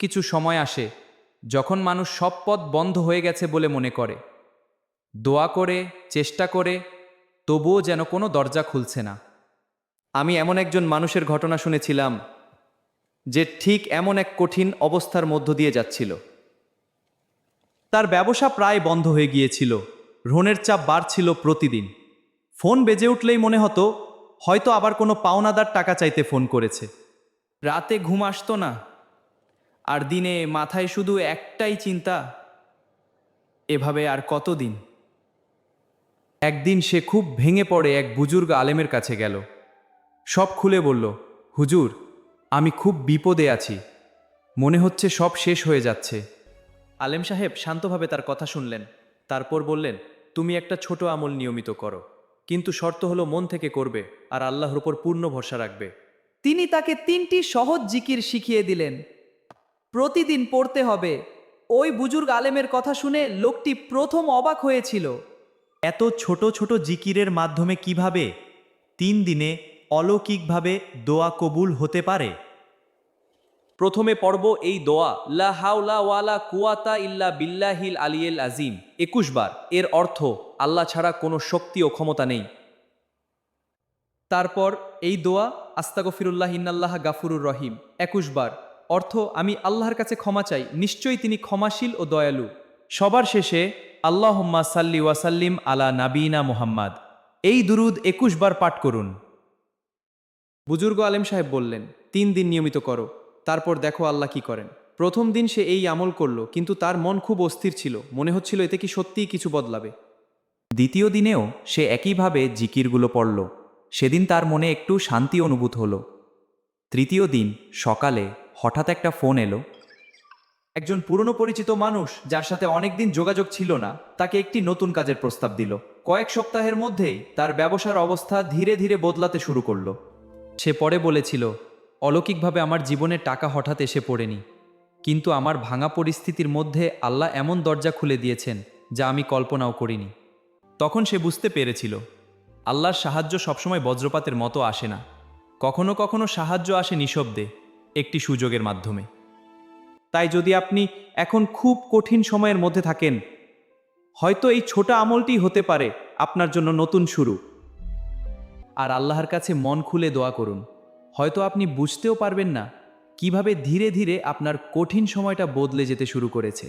কিছু সময় আসে যখন মানুষ সব পথ বন্ধ হয়ে গেছে বলে মনে করে, দোয়া করে, চেষ্টা করে, তবুও যেন কোনো দরজা খুলছে না। আমি এমন একজন মানুষের ঘটনা শুনেছিলাম যে ঠিক এমন এক কঠিন অবস্থার মধ্য দিয়ে যাচ্ছিল। তার ব্যবসা প্রায় বন্ধ হয়ে গিয়েছিল, ঋণের চাপ বাড়ছিল প্রতিদিন। ফোন বেজে উঠলেই মনে হতো হয়তো আবার কোনো পাওনাদার টাকা চাইতে ফোন করেছে। রাতে ঘুম আসতো না, আর দিনে মাথায় শুধু একটাই চিন্তা, এভাবে আর কতদিন। একদিন সে খুব ভেঙে পড়ে এক বুজুর্গ আলেমের কাছে গেল। সব খুলে বলল, হুজুর, আমি খুব বিপদে আছি, মনে হচ্ছে সব শেষ হয়ে যাচ্ছে। আলেম সাহেব শান্তভাবে তার কথা শুনলেন, তারপর বললেন, তুমি একটা ছোট আমল নিয়মিত করো, কিন্তু শর্ত হলো মন থেকে করবে আর আল্লাহর উপর পূর্ণ ভরসা রাখবে। তিনি তাকে 3টি সহজ জিকির শিখিয়ে দিলেন, প্রতিদিন পড়তে হবে। ওই বুজুর্গ আলেমের কথা শুনে লোকটি প্রথম অবাক হয়েছিল। এত ছোট ছোট জিকিরের মাধ্যমে কিভাবে 3 দিনে অলৌকিকভাবে দোয়া কবুল হতে পারে? প্রথমে পড়ব এই দোয়া, লা হাওলা ওয়ালা কুওয়াতা ইল্লা বিল্লাহিল আলিয়্যিল আযীম, 21 বার। এর অর্থ, আল্লাহ ছাড়া কোনো শক্তি ও ক্ষমতা নেই। তারপর এই দোয়া, আস্তাগফিরুল্লাহ ইন্নাল্লাহা গাফুরুর রহিম, 21 বার। অর্থ, আমি আল্লাহর কাছে ক্ষমা চাই, নিশ্চয়ই তিনি ক্ষমাশীল ও দয়ালু। সবার শেষে আল্লাহুম্মা সাল্লি ওয়াসাল্লিম আলা নাবিনা মুহাম্মাদ, এই দুরুদ 21 বার পাঠ করুন। বুজুর্গ আলেম সাহেব বললেন, 3 দিন নিয়মিত করো, তারপর দেখো আল্লাহ কি করেন। প্রথম দিন সে এই আমল করলো, কিন্তু তার মন খুব অস্থির ছিল, মনে হচ্ছিল এতে কি সত্যিই কিছু বদলাবে। দ্বিতীয় দিনেও সে একইভাবে জিকিরগুলো পড়ল। সেদিন তার মনে একটু শান্তি অনুভূত হলো। তৃতীয় দিন সকালে হঠাৎ একটা ফোন এলো। একজন পুরনো পরিচিত মানুষ, যার সাথে অনেকদিন যোগাযোগ ছিল না, তাকে একটি নতুন কাজের প্রস্তাব দিল। কয়েক সপ্তাহের মধ্যেই তার ব্যবসার অবস্থা ধীরে ধীরে বদলাতে শুরু করলো। সে পরে বলেছিল, অলৌকিকভাবে আমার জীবনে টাকা হঠাৎ এসে পড়েনি, কিন্তু আমার ভাঙা পরিস্থিতির মধ্যে আল্লাহ এমন দরজা খুলে দিয়েছেন যা আমি কল্পনাও করিনি। তখন সে বুঝতে পেরেছিল, আল্লাহর সাহায্য সবসময় বজ্রপাতের মতো আসে না, কখনো কখনো সাহায্য আসে নিঃশব্দে, একটি সুযোগের মাধ্যমে। তাই যদি আপনি এখন খুব কঠিন সময়ের মধ্যে থাকেন, হয়তো এই ছোট আমলটি হতে পারে আপনার জন্য নতুন শুরু। আর আল্লাহর কাছে মন খুলে দোয়া করুন, হয়তো আপনি বুঝতেও পারবেন না কিভাবে ধীরে ধীরে আপনার কঠিন সময়টা বদলে যেতে শুরু করেছে।